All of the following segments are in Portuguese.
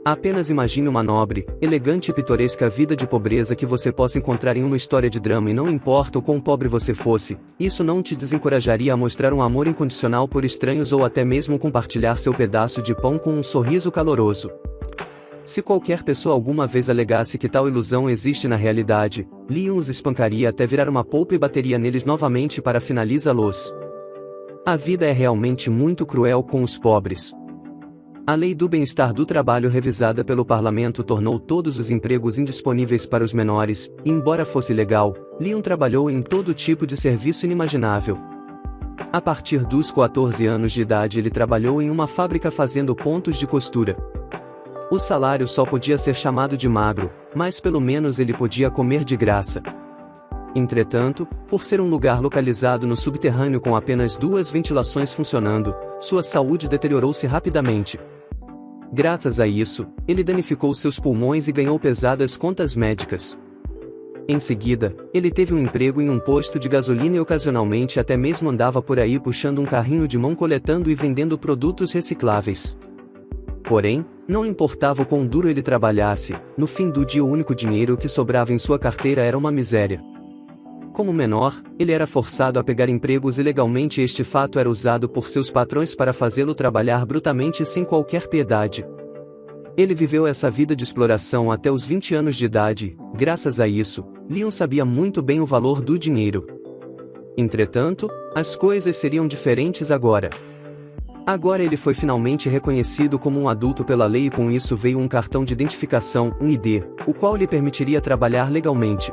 Apenas imagine uma nobre, elegante e pitoresca vida de pobreza que você possa encontrar em uma história de drama e não importa o quão pobre você fosse, isso não te desencorajaria a mostrar um amor incondicional por estranhos ou até mesmo compartilhar seu pedaço de pão com um sorriso caloroso. Se qualquer pessoa alguma vez alegasse que tal ilusão existe na realidade, Leon os espancaria até virar uma polpa e bateria neles novamente para finalizá-los. A vida é realmente muito cruel com os pobres. A Lei do Bem-Estar do Trabalho revisada pelo Parlamento tornou todos os empregos indisponíveis para os menores, e embora fosse legal, Leon trabalhou em todo tipo de serviço inimaginável. A partir dos 14 anos de idade ele trabalhou em uma fábrica fazendo pontos de costura. O salário só podia ser chamado de magro, mas pelo menos ele podia comer de graça. Entretanto, por ser um lugar localizado no subterrâneo com apenas 2 ventilações funcionando, sua saúde deteriorou-se rapidamente. Graças a isso, ele danificou seus pulmões e ganhou pesadas contas médicas. Em seguida, ele teve um emprego em um posto de gasolina e ocasionalmente até mesmo andava por aí puxando um carrinho de mão coletando e vendendo produtos recicláveis. Porém, não importava o quão duro ele trabalhasse, no fim do dia o único dinheiro que sobrava em sua carteira era uma miséria. Como menor, ele era forçado a pegar empregos ilegalmente e este fato era usado por seus patrões para fazê-lo trabalhar brutalmente sem qualquer piedade. Ele viveu essa vida de exploração até os 20 anos de idade, graças a isso, Leon sabia muito bem o valor do dinheiro. Entretanto, as coisas seriam diferentes agora. Agora ele foi finalmente reconhecido como um adulto pela lei e com isso veio um cartão de identificação, um ID, o qual lhe permitiria trabalhar legalmente.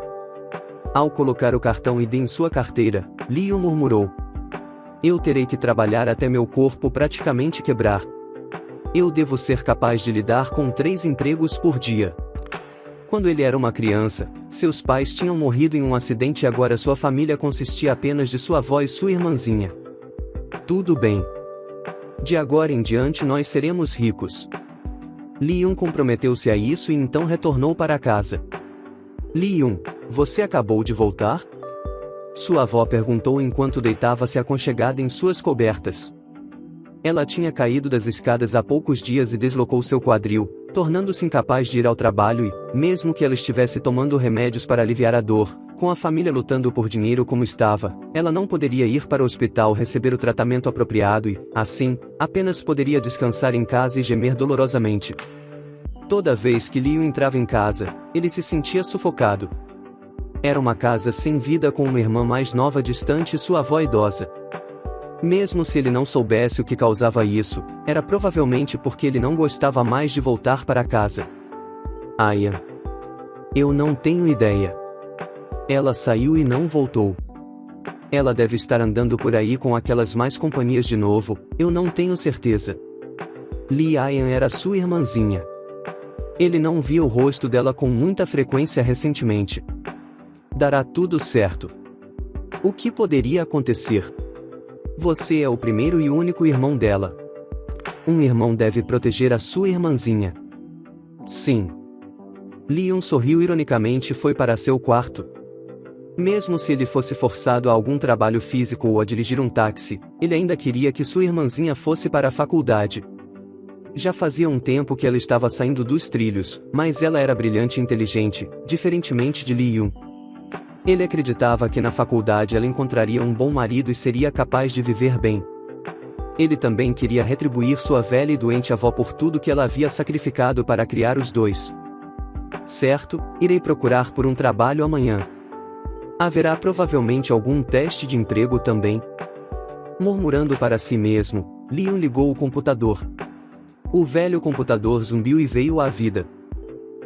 Ao colocar o cartão ID em sua carteira, Leon murmurou: "Eu terei que trabalhar até meu corpo praticamente quebrar. Eu devo ser capaz de lidar com 3 empregos por dia." Quando ele era uma criança, seus pais tinham morrido em um acidente e agora sua família consistia apenas de sua avó e sua irmãzinha. Tudo bem. De agora em diante nós seremos ricos. Leon comprometeu-se a isso e então retornou para casa. "Leon, você acabou de voltar?" Sua avó perguntou enquanto deitava-se aconchegada em suas cobertas. Ela tinha caído das escadas há poucos dias e deslocou seu quadril, tornando-se incapaz de ir ao trabalho e, mesmo que ela estivesse tomando remédios para aliviar a dor, com a família lutando por dinheiro como estava, ela não poderia ir para o hospital receber o tratamento apropriado e, assim, apenas poderia descansar em casa e gemer dolorosamente. Toda vez que Leon entrava em casa, ele se sentia sufocado. Era uma casa sem vida com uma irmã mais nova distante e sua avó idosa. Mesmo se ele não soubesse o que causava isso, era provavelmente porque ele não gostava mais de voltar para casa. Aya. Eu não tenho ideia. Ela saiu e não voltou. Ela deve estar andando por aí com aquelas mais companhias de novo, eu não tenho certeza. Lee Ayan era sua irmãzinha. Ele não via o rosto dela com muita frequência recentemente. Dará tudo certo. O que poderia acontecer? Você é o primeiro e único irmão dela. Um irmão deve proteger a sua irmãzinha. Sim. Leon sorriu ironicamente e foi para seu quarto. Mesmo se ele fosse forçado a algum trabalho físico ou a dirigir um táxi, ele ainda queria que sua irmãzinha fosse para a faculdade. Já fazia um tempo que ela estava saindo dos trilhos, mas ela era brilhante e inteligente, diferentemente de Leon. Ele acreditava que na faculdade ela encontraria um bom marido e seria capaz de viver bem. Ele também queria retribuir sua velha e doente avó por tudo que ela havia sacrificado para criar os dois. Certo, irei procurar por um trabalho amanhã. Haverá provavelmente algum teste de emprego também. Murmurando para si mesmo, Leon ligou o computador. O velho computador zumbiu e veio à vida.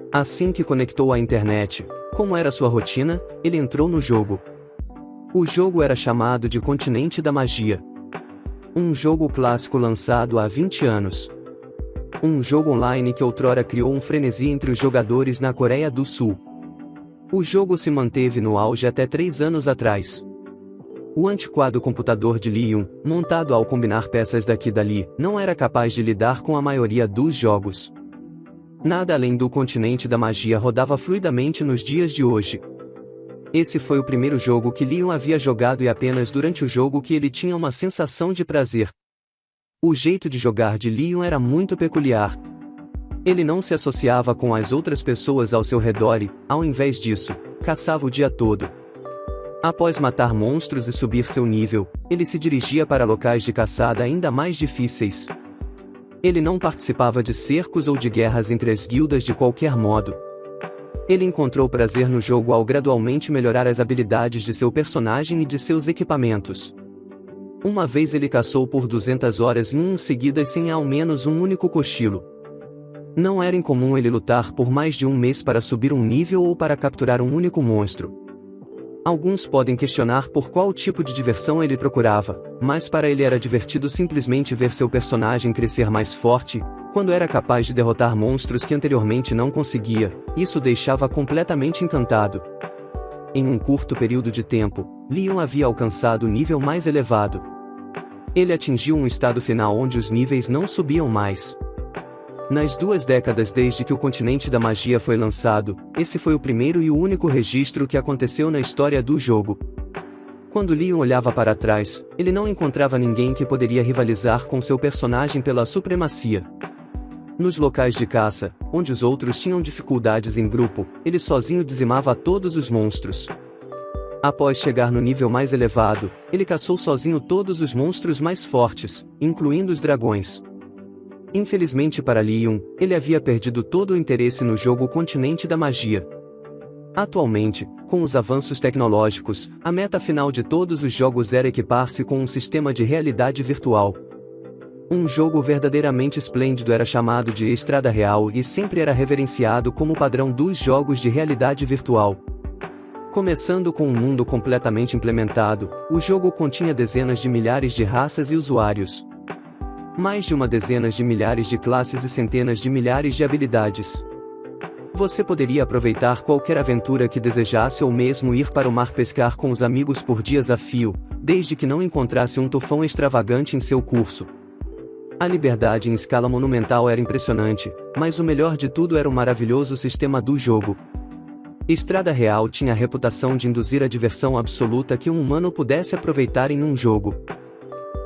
Assim que conectou à internet, como era sua rotina, ele entrou no jogo. O jogo era chamado de Continente da Magia. Um jogo clássico lançado há 20 anos. Um jogo online que outrora criou um frenesi entre os jogadores na Coreia do Sul. O jogo se manteve no auge até 3 anos atrás. O antiquado computador de Leon, montado ao combinar peças daqui e dali, não era capaz de lidar com a maioria dos jogos. Nada além do Continente da Magia rodava fluidamente nos dias de hoje. Esse foi o primeiro jogo que Leon havia jogado e apenas durante o jogo que ele tinha uma sensação de prazer. O jeito de jogar de Leon era muito peculiar. Ele não se associava com as outras pessoas ao seu redor e, ao invés disso, caçava o dia todo. Após matar monstros e subir seu nível, ele se dirigia para locais de caçada ainda mais difíceis. Ele não participava de cercos ou de guerras entre as guildas de qualquer modo. Ele encontrou prazer no jogo ao gradualmente melhorar as habilidades de seu personagem e de seus equipamentos. Uma vez ele caçou por 200 horas seguidas sem ao menos um único cochilo. Não era incomum ele lutar por mais de um mês para subir um nível ou para capturar um único monstro. Alguns podem questionar por qual tipo de diversão ele procurava, mas para ele era divertido simplesmente ver seu personagem crescer mais forte, quando era capaz de derrotar monstros que anteriormente não conseguia. Isso o deixava completamente encantado. Em um curto período de tempo, Leon havia alcançado o nível mais elevado. Ele atingiu um estado final onde os níveis não subiam mais. Nas 2 décadas desde que o Continente da Magia foi lançado, esse foi o primeiro e o único registro que aconteceu na história do jogo. Quando Leon olhava para trás, ele não encontrava ninguém que poderia rivalizar com seu personagem pela supremacia. Nos locais de caça, onde os outros tinham dificuldades em grupo, ele sozinho dizimava todos os monstros. Após chegar no nível mais elevado, ele caçou sozinho todos os monstros mais fortes, incluindo os dragões. Infelizmente para Leon, ele havia perdido todo o interesse no jogo Continente da Magia. Atualmente, com os avanços tecnológicos, a meta final de todos os jogos era equipar-se com um sistema de realidade virtual. Um jogo verdadeiramente esplêndido era chamado de Estrada Real e sempre era reverenciado como padrão dos jogos de realidade virtual. Começando com um mundo completamente implementado, o jogo continha dezenas de milhares de raças e usuários. Mais de uma dezena de milhares de classes e centenas de milhares de habilidades. Você poderia aproveitar qualquer aventura que desejasse ou mesmo ir para o mar pescar com os amigos por dias a fio, desde que não encontrasse um tufão extravagante em seu curso. A liberdade em escala monumental era impressionante, mas o melhor de tudo era o maravilhoso sistema do jogo. Estrada Real tinha a reputação de induzir a diversão absoluta que um humano pudesse aproveitar em um jogo.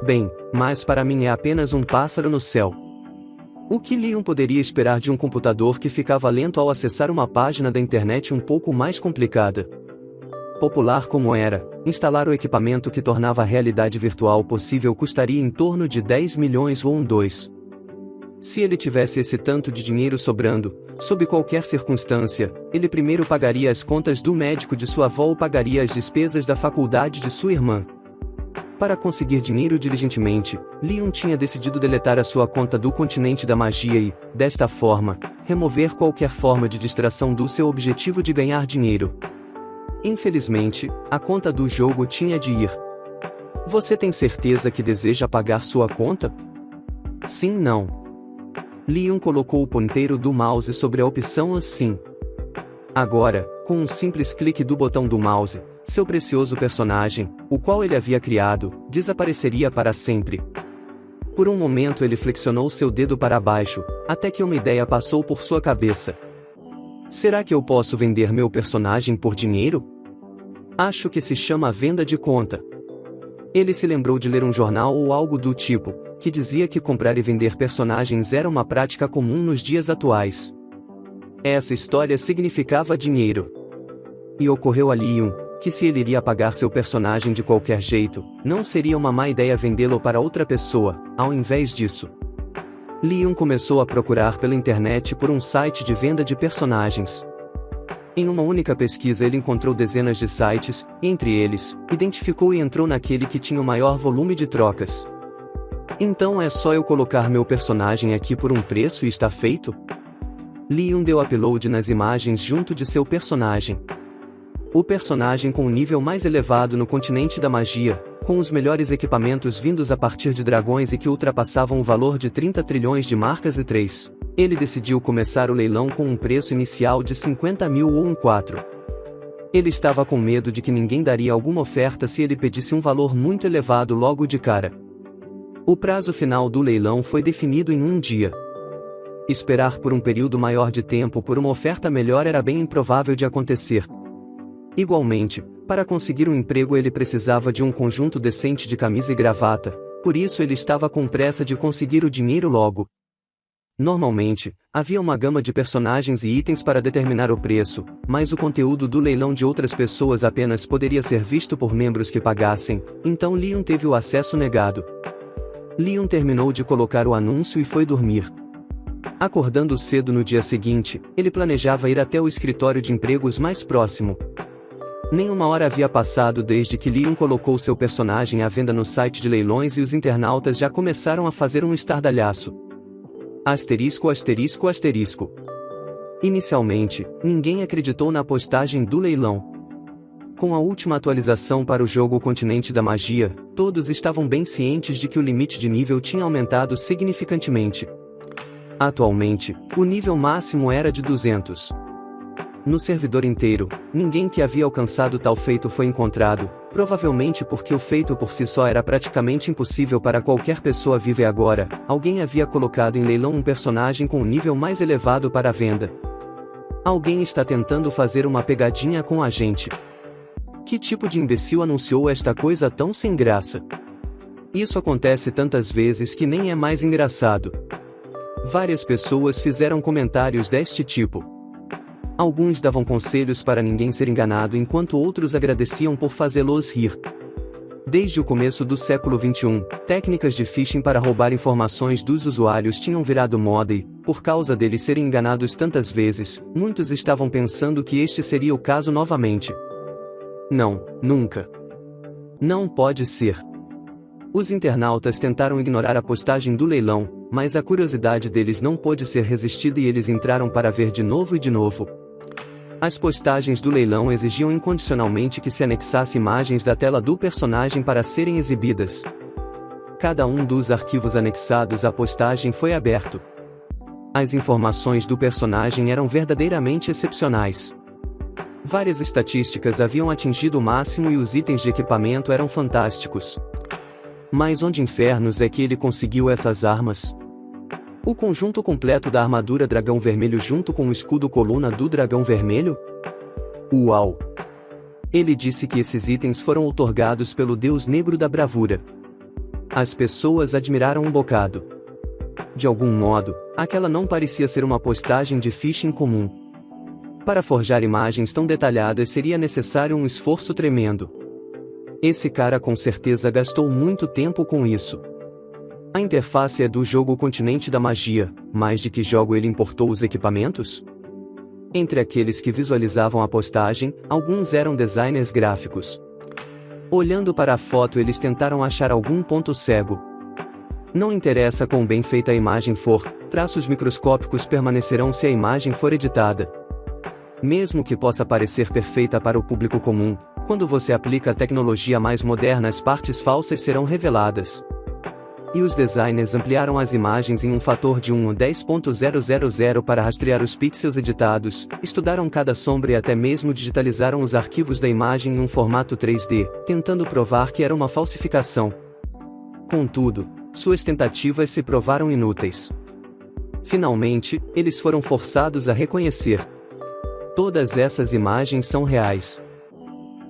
Bem, mas para mim é apenas um pássaro no céu. O que Leon poderia esperar de um computador que ficava lento ao acessar uma página da internet um pouco mais complicada? Popular como era, instalar o equipamento que tornava a realidade virtual possível custaria em torno de 10 milhões ou $2. Se ele tivesse esse tanto de dinheiro sobrando, sob qualquer circunstância, ele primeiro pagaria as contas do médico de sua avó ou pagaria as despesas da faculdade de sua irmã. Para conseguir dinheiro diligentemente, Leon tinha decidido deletar a sua conta do Continente da Magia e, desta forma, remover qualquer forma de distração do seu objetivo de ganhar dinheiro. Infelizmente, a conta do jogo tinha de ir. Você tem certeza que deseja pagar sua conta? Sim, não. Leon colocou o ponteiro do mouse sobre a opção Sim. Agora, com um simples clique do botão do mouse, seu precioso personagem, o qual ele havia criado, desapareceria para sempre. Por um momento ele flexionou seu dedo para baixo, até que uma ideia passou por sua cabeça. Será que eu posso vender meu personagem por dinheiro? Acho que se chama venda de conta. Ele se lembrou de ler um jornal ou algo do tipo, que dizia que comprar e vender personagens era uma prática comum nos dias atuais. Essa história significava dinheiro. E ocorreu a Leon, que se ele iria pagar seu personagem de qualquer jeito, não seria uma má ideia vendê-lo para outra pessoa. Ao invés disso, Leon começou a procurar pela internet por um site de venda de personagens. Em uma única pesquisa ele encontrou dezenas de sites, e entre eles, identificou e entrou naquele que tinha o maior volume de trocas. Então é só eu colocar meu personagem aqui por um preço e está feito? Leon deu upload nas imagens junto de seu personagem. O personagem com o nível mais elevado no Continente da Magia, com os melhores equipamentos vindos a partir de dragões e que ultrapassavam o valor de 30 trilhões de marcas e 3. Ele decidiu começar o leilão com um preço inicial de 50 mil ou um 4. Ele estava com medo de que ninguém daria alguma oferta se ele pedisse um valor muito elevado logo de cara. O prazo final do leilão foi definido em um dia. Esperar por um período maior de tempo por uma oferta melhor era bem improvável de acontecer. Igualmente, para conseguir um emprego ele precisava de um conjunto decente de camisa e gravata, por isso ele estava com pressa de conseguir o dinheiro logo. Normalmente, havia uma gama de personagens e itens para determinar o preço, mas o conteúdo do leilão de outras pessoas apenas poderia ser visto por membros que pagassem, então Leon teve o acesso negado. Leon terminou de colocar o anúncio e foi dormir. Acordando cedo no dia seguinte, ele planejava ir até o escritório de empregos mais próximo. Nenhuma hora havia passado desde que Leon colocou seu personagem à venda no site de leilões e os internautas já começaram a fazer um estardalhaço. Asterisco, asterisco, asterisco. Inicialmente, ninguém acreditou na postagem do leilão. Com a última atualização para o jogo Continente da Magia, todos estavam bem cientes de que o limite de nível tinha aumentado significantemente. Atualmente, o nível máximo era de 200. No servidor inteiro, ninguém que havia alcançado tal feito foi encontrado, provavelmente porque o feito por si só era praticamente impossível para qualquer pessoa viva e agora, alguém havia colocado em leilão um personagem com um nível mais elevado para a venda. Alguém está tentando fazer uma pegadinha com a gente. Que tipo de imbecil anunciou esta coisa tão sem graça? Isso acontece tantas vezes que nem é mais engraçado. Várias pessoas fizeram comentários deste tipo. Alguns davam conselhos para ninguém ser enganado enquanto outros agradeciam por fazê-los rir. Desde o começo do século XXI, técnicas de phishing para roubar informações dos usuários tinham virado moda e, por causa deles serem enganados tantas vezes, muitos estavam pensando que este seria o caso novamente. Não, nunca. Não pode ser. Os internautas tentaram ignorar a postagem do leilão, mas a curiosidade deles não pôde ser resistida e eles entraram para ver de novo e de novo. As postagens do leilão exigiam incondicionalmente que se anexasse imagens da tela do personagem para serem exibidas. Cada um dos arquivos anexados à postagem foi aberto. As informações do personagem eram verdadeiramente excepcionais. Várias estatísticas haviam atingido o máximo e os itens de equipamento eram fantásticos. Mas onde infernos é que ele conseguiu essas armas? O conjunto completo da armadura dragão vermelho junto com o escudo coluna do dragão vermelho? Uau! Ele disse que esses itens foram outorgados pelo deus negro da bravura. As pessoas admiraram um bocado. De algum modo, aquela não parecia ser uma postagem de phishing comum. Para forjar imagens tão detalhadas seria necessário um esforço tremendo. Esse cara com certeza gastou muito tempo com isso. A interface é do jogo Continente da Magia, mas de que jogo ele importou os equipamentos? Entre aqueles que visualizavam a postagem, alguns eram designers gráficos. Olhando para a foto eles tentaram achar algum ponto cego. Não interessa quão bem feita a imagem for, traços microscópicos permanecerão se a imagem for editada. Mesmo que possa parecer perfeita para o público comum, quando você aplica a tecnologia mais moderna as partes falsas serão reveladas. E os designers ampliaram as imagens em um fator de 1 a 10.000 para rastrear os pixels editados, estudaram cada sombra e até mesmo digitalizaram os arquivos da imagem em um formato 3D, tentando provar que era uma falsificação. Contudo, suas tentativas se provaram inúteis. Finalmente, eles foram forçados a reconhecer. Todas essas imagens são reais.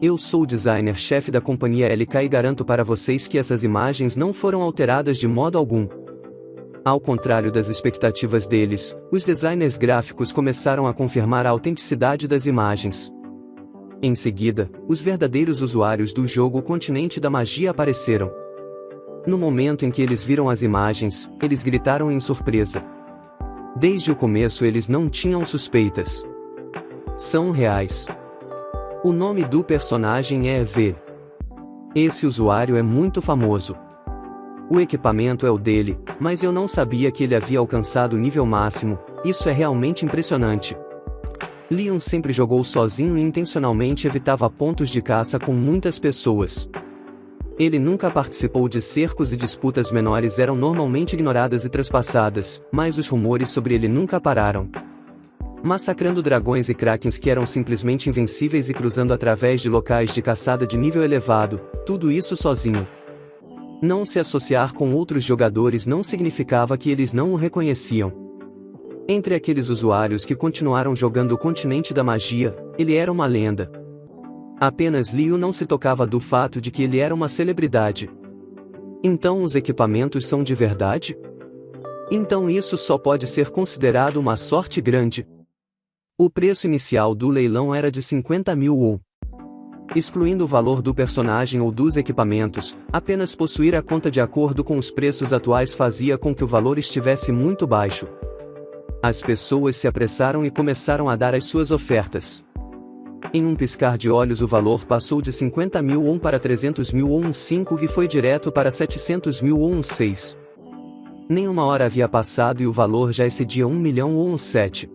Eu sou o designer-chefe da companhia LK e garanto para vocês que essas imagens não foram alteradas de modo algum. Ao contrário das expectativas deles, os designers gráficos começaram a confirmar a autenticidade das imagens. Em seguida, os verdadeiros usuários do jogo Continente da Magia apareceram. No momento em que eles viram as imagens, eles gritaram em surpresa. Desde o começo eles não tinham suspeitas. São reais. O nome do personagem é V. Esse usuário é muito famoso. O equipamento é o dele, mas eu não sabia que ele havia alcançado o nível máximo, isso é realmente impressionante. Leon sempre jogou sozinho e intencionalmente evitava pontos de caça com muitas pessoas. Ele nunca participou de cercos e disputas menores eram normalmente ignoradas e traspassadas, mas os rumores sobre ele nunca pararam. Massacrando dragões e krakens que eram simplesmente invencíveis e cruzando através de locais de caçada de nível elevado, tudo isso sozinho. Não se associar com outros jogadores não significava que eles não o reconheciam. Entre aqueles usuários que continuaram jogando o Continente da Magia, ele era uma lenda. Apenas Leon não se tocava do fato de que ele era uma celebridade. Então os equipamentos são de verdade? Então isso só pode ser considerado uma sorte grande. O preço inicial do leilão era de 50.000 won. Excluindo o valor do personagem ou dos equipamentos, apenas possuir a conta de acordo com os preços atuais fazia com que o valor estivesse muito baixo. As pessoas se apressaram e começaram a dar as suas ofertas. Em um piscar de olhos o valor passou de 50.000 won para 300.000 won 5 e foi direto para 700.000 won 6. Nem uma hora havia passado e o valor já excedia 1 milhão won 7.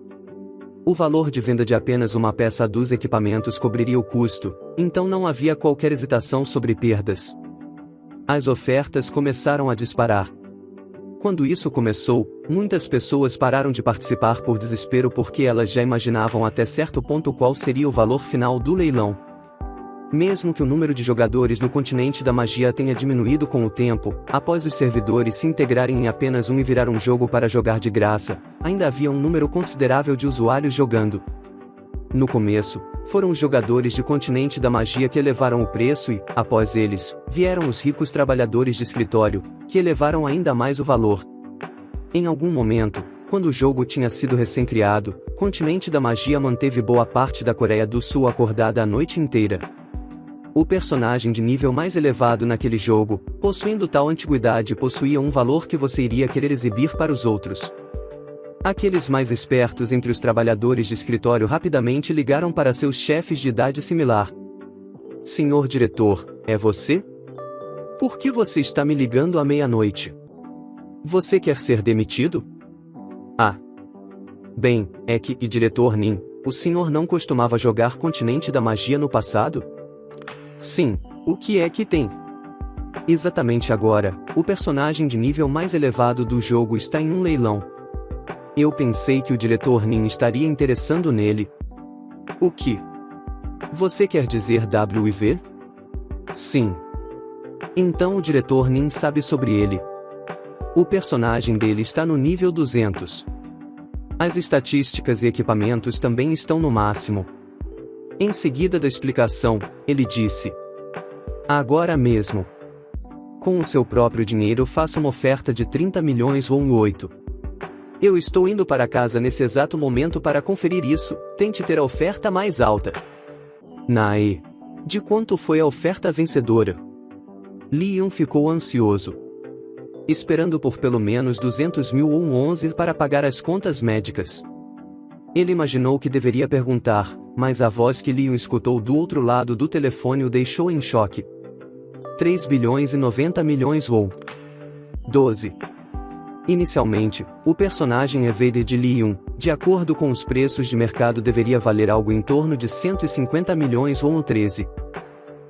O valor de venda de apenas uma peça dos equipamentos cobriria o custo, então não havia qualquer hesitação sobre perdas. As ofertas começaram a disparar. Quando isso começou, muitas pessoas pararam de participar por desespero porque elas já imaginavam até certo ponto qual seria o valor final do leilão. Mesmo que o número de jogadores no continente da magia tenha diminuído com o tempo, após os servidores se integrarem em apenas um e virar um jogo para jogar de graça, ainda havia um número considerável de usuários jogando. No começo, foram os jogadores de continente da magia que elevaram o preço e, após eles, vieram os ricos trabalhadores de escritório, que elevaram ainda mais o valor. Em algum momento, quando o jogo tinha sido recém-criado, Continente da Magia manteve boa parte da Coreia do Sul acordada a noite inteira. O personagem de nível mais elevado naquele jogo, possuindo tal antiguidade, possuía um valor que você iria querer exibir para os outros. Aqueles mais espertos entre os trabalhadores de escritório rapidamente ligaram para seus chefes de idade similar. Senhor diretor, é você? Por que você está me ligando à meia-noite? Você quer ser demitido? Ah. Bem, é que, e diretor Nin, o senhor não costumava jogar Continente da Magia no passado? Sim, o que é que tem? Exatamente agora, o personagem de nível mais elevado do jogo está em um leilão. Eu pensei que o diretor Nin estaria interessado nele. O que? Você quer dizer WIV? Sim. Então o diretor Nin sabe sobre ele. O personagem dele está no nível 200. As estatísticas e equipamentos também estão no máximo. Em seguida da explicação, ele disse: agora mesmo. Com o seu próprio dinheiro faça uma oferta de 30 milhões won 8. Eu estou indo para casa nesse exato momento para conferir isso, tente ter a oferta mais alta. Nae. De quanto foi a oferta vencedora? Lee Yun ficou ansioso. Esperando por pelo menos 200.000 won 11 para pagar as contas médicas. Ele imaginou que deveria perguntar, mas a voz que Leon escutou do outro lado do telefone o deixou em choque. 3 bilhões e 90 milhões won. 12. Inicialmente, o personagem Evader de Leon, de acordo com os preços de mercado deveria valer algo em torno de 150 milhões won 13.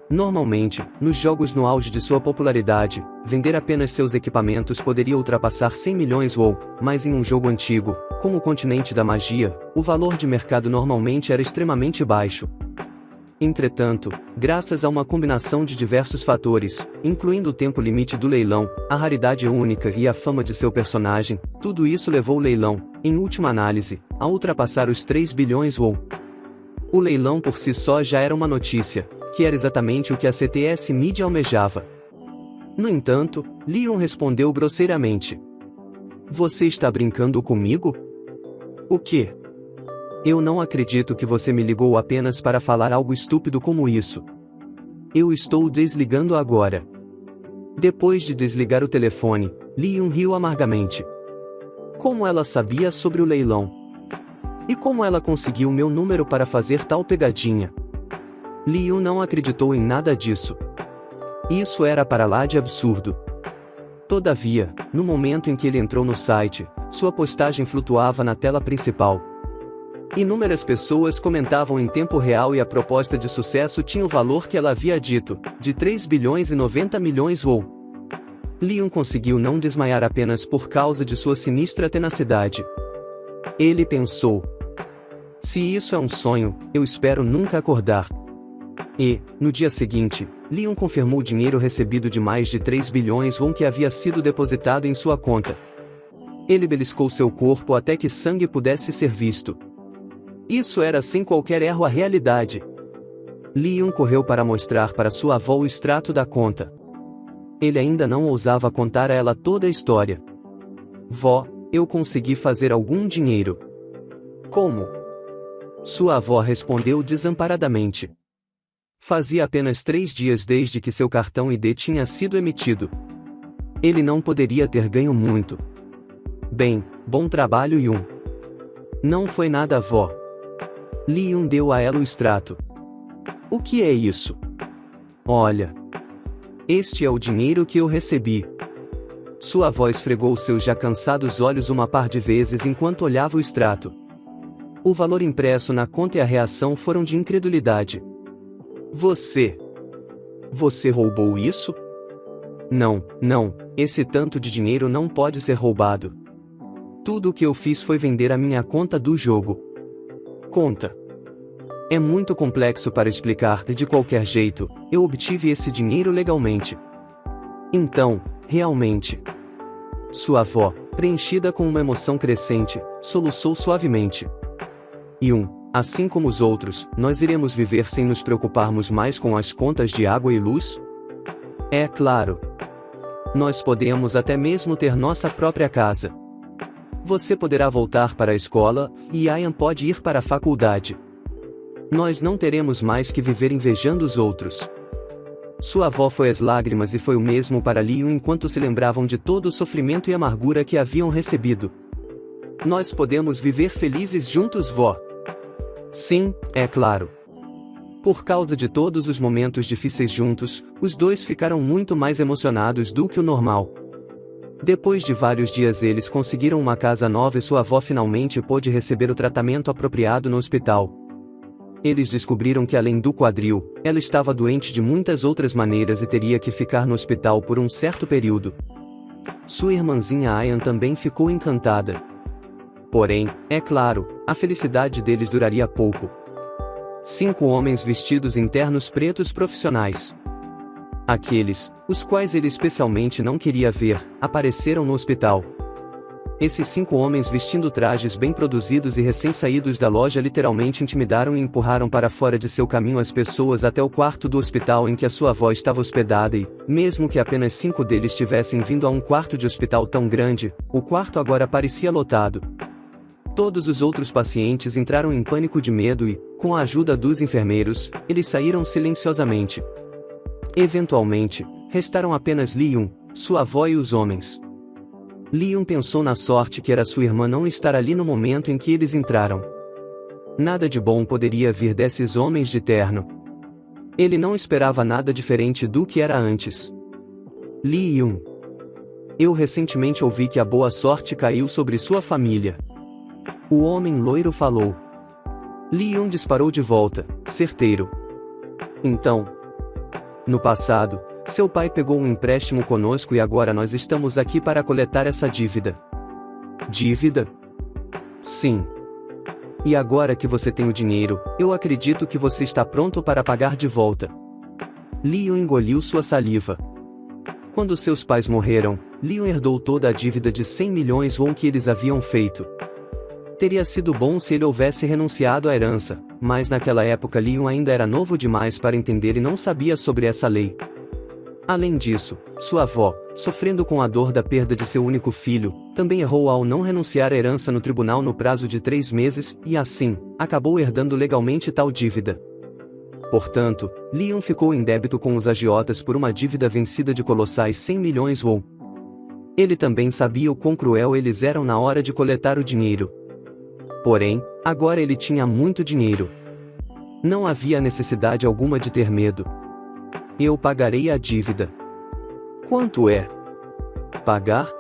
Normalmente, nos jogos no auge de sua popularidade, vender apenas seus equipamentos poderia ultrapassar 100 milhões won, mas em um jogo antigo, como o Continente da Magia, o valor de mercado normalmente era extremamente baixo. Entretanto, graças a uma combinação de diversos fatores, incluindo o tempo limite do leilão, a raridade única e a fama de seu personagem, tudo isso levou o leilão, em última análise, a ultrapassar os 3 bilhões won. O leilão por si só já era uma notícia, que era exatamente o que a CTS Media almejava. No entanto, Leon respondeu grosseiramente: você está brincando comigo? O quê? Eu não acredito que você me ligou apenas para falar algo estúpido como isso. Eu estou desligando agora. Depois de desligar o telefone, Leon riu amargamente. Como ela sabia sobre o leilão? E como ela conseguiu meu número para fazer tal pegadinha? Leon não acreditou em nada disso. Isso era para lá de absurdo. Todavia, no momento em que ele entrou no site, sua postagem flutuava na tela principal. Inúmeras pessoas comentavam em tempo real e a proposta de sucesso tinha o valor que ela havia dito, de 3 bilhões e 90 milhões won. Leon conseguiu não desmaiar apenas por causa de sua sinistra tenacidade. Ele pensou: se isso é um sonho, eu espero nunca acordar. E, no dia seguinte, Leon confirmou o dinheiro recebido de mais de 3 bilhões won que havia sido depositado em sua conta. Ele beliscou seu corpo até que sangue pudesse ser visto. Isso era sem qualquer erro a realidade. Leon correu para mostrar para sua avó o extrato da conta. Ele ainda não ousava contar a ela toda a história. Vó, Eu consegui fazer algum dinheiro. Como? Sua avó respondeu desamparadamente. Fazia apenas 3 dias desde que seu cartão ID tinha sido emitido. Ele não poderia ter ganho muito. Bem, bom trabalho, Yun. Não foi nada, vó. Lee Yun deu a ela o extrato. O que é isso? Olha. Este é o dinheiro que eu recebi. Sua avó esfregou seus já cansados olhos uma par de vezes enquanto olhava o extrato. O valor impresso na conta e a reação foram de incredulidade. Você roubou isso? Não, esse tanto de dinheiro não pode ser roubado. Tudo o que eu fiz foi vender a minha conta do jogo. Conta. É muito complexo para explicar, de qualquer jeito, eu obtive esse dinheiro legalmente. Então, realmente. Sua avó, preenchida com uma emoção crescente, soluçou suavemente. Yun, assim como os outros, nós iremos viver sem nos preocuparmos mais com as contas de água e luz? É claro. Nós podemos até mesmo ter nossa própria casa. Você poderá voltar para a escola, e Ian pode ir para a faculdade. Nós não teremos mais que viver invejando os outros. Sua avó foi às lágrimas e foi o mesmo para Liu enquanto se lembravam de todo o sofrimento e amargura que haviam recebido. Nós podemos viver felizes juntos, vó. Sim, é claro. Por causa de todos os momentos difíceis juntos, os dois ficaram muito mais emocionados do que o normal. Depois de vários dias eles conseguiram uma casa nova e sua avó finalmente pôde receber o tratamento apropriado no hospital. Eles descobriram que além do quadril, ela estava doente de muitas outras maneiras e teria que ficar no hospital por um certo período. Sua irmãzinha Ayan também ficou encantada. Porém, é claro, a felicidade deles duraria pouco. 5 homens vestidos em ternos pretos profissionais. Aqueles, os quais ele especialmente não queria ver, apareceram no hospital. Esses 5 homens vestindo trajes bem produzidos e recém-saídos da loja literalmente intimidaram e empurraram para fora de seu caminho as pessoas até o quarto do hospital em que a sua avó estava hospedada e, mesmo que apenas 5 deles tivessem vindo a um quarto de hospital tão grande, o quarto agora parecia lotado. Todos os outros pacientes entraram em pânico de medo e, com a ajuda dos enfermeiros, eles saíram silenciosamente. Eventualmente, restaram apenas Liun, sua avó e os homens. Liun pensou na sorte que era sua irmã não estar ali no momento em que eles entraram. Nada de bom poderia vir desses homens de terno. Ele não esperava nada diferente do que era antes. Liun. Eu recentemente ouvi que a boa sorte caiu sobre sua família. O homem loiro falou. Liun disparou de volta, certeiro. Então, no passado, seu pai pegou um empréstimo conosco e agora nós estamos aqui para coletar essa dívida. Dívida? Sim. E agora que você tem o dinheiro, eu acredito que você está pronto para pagar de volta. Liu engoliu sua saliva. Quando seus pais morreram, Liu herdou toda a dívida de 100 milhões won que eles haviam feito. Teria sido bom se ele houvesse renunciado à herança, mas naquela época Liu ainda era novo demais para entender e não sabia sobre essa lei. Além disso, sua avó, sofrendo com a dor da perda de seu único filho, também errou ao não renunciar à herança no tribunal no prazo de 3 meses, e assim, acabou herdando legalmente tal dívida. Portanto, Liu ficou em débito com os agiotas por uma dívida vencida de colossais 100 milhões won. Ele também sabia o quão cruel eles eram na hora de coletar o dinheiro. Porém, agora ele tinha muito dinheiro. Não havia necessidade alguma de ter medo. Eu pagarei a dívida. Quanto é? Pagar?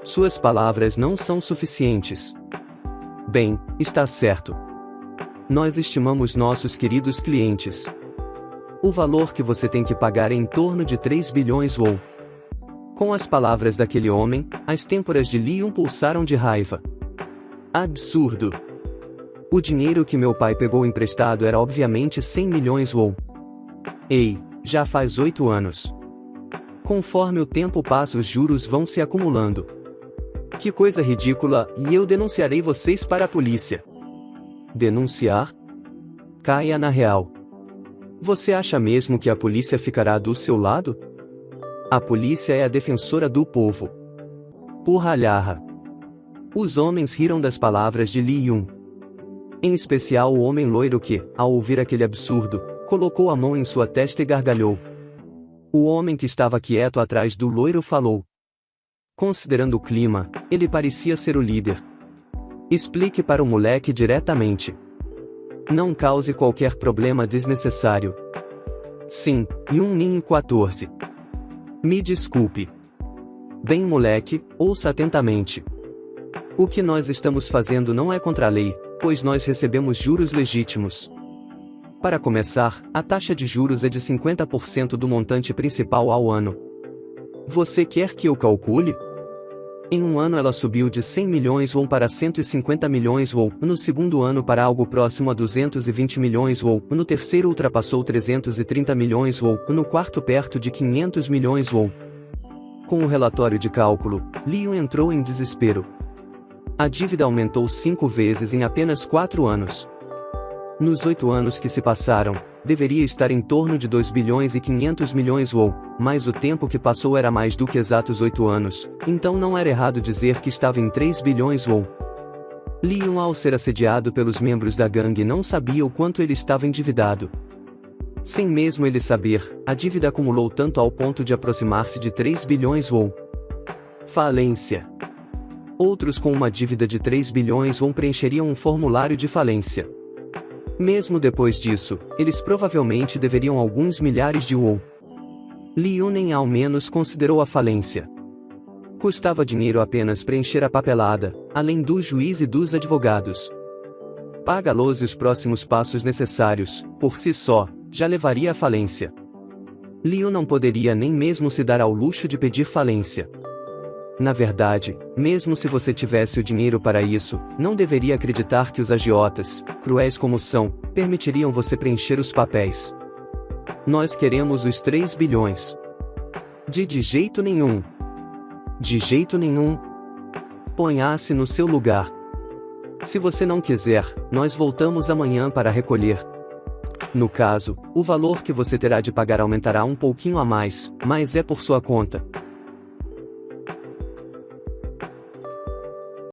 Suas palavras não são suficientes. Bem, está certo. Nós estimamos nossos queridos clientes. O valor que você tem que pagar é em torno de 3 bilhões won. Com as palavras daquele homem, as têmporas de Liu pulsaram de raiva. Absurdo! O dinheiro que meu pai pegou emprestado era obviamente 100 milhões won. Ei, já faz 8 anos. Conforme o tempo passa, os juros vão se acumulando. Que coisa ridícula, e eu denunciarei vocês para a polícia. Denunciar? Caia na real. Você acha mesmo que a polícia ficará do seu lado? A polícia é a defensora do povo. Porralharra. Os homens riram das palavras de Li Yun. Em especial o homem loiro que, ao ouvir aquele absurdo, colocou a mão em sua testa e gargalhou. O homem que estava quieto atrás do loiro falou. Considerando o clima, ele parecia ser o líder. Explique para o moleque diretamente. Não cause qualquer problema desnecessário. Sim, Yun Nin 14. Me desculpe. Bem, moleque, ouça atentamente. O que nós estamos fazendo não é contra a lei, pois nós recebemos juros legítimos. Para começar, a taxa de juros é de 50% do montante principal ao ano. Você quer que eu calcule? Em um ano ela subiu de 100 milhões won para 150 milhões won, no segundo ano para algo próximo a 220 milhões won, no terceiro ultrapassou 330 milhões won, no quarto perto de 500 milhões won. Com o relatório de cálculo, Li Yun entrou em desespero. A dívida aumentou 5 vezes em apenas 4 anos. Nos 8 anos que se passaram, deveria estar em torno de 2 bilhões e 500 milhões won, mas o tempo que passou era mais do que exatos 8 anos, então não era errado dizer que estava em 3 bilhões won. Li Yun, ao ser assediado pelos membros da gangue, não sabia o quanto ele estava endividado. Sem mesmo ele saber, a dívida acumulou tanto ao ponto de aproximar-se de 3 bilhões won. Falência. Outros com uma dívida de 3 bilhões won preencheriam um formulário de falência. Mesmo depois disso, eles provavelmente deveriam alguns milhares de won. Li Yun nem ao menos considerou a falência. Custava dinheiro apenas preencher a papelada, além do juiz e dos advogados. Paga-los e os próximos passos necessários, por si só, já levaria à falência. Li Yun não poderia nem mesmo se dar ao luxo de pedir falência. Na verdade, mesmo se você tivesse o dinheiro para isso, não deveria acreditar que os agiotas, cruéis como são, permitiriam você preencher os papéis. Nós queremos os 3 bilhões. De jeito nenhum. De jeito nenhum. Ponha-se no seu lugar. Se você não quiser, nós voltamos amanhã para recolher. No caso, o valor que você terá de pagar aumentará um pouquinho a mais, mas é por sua conta.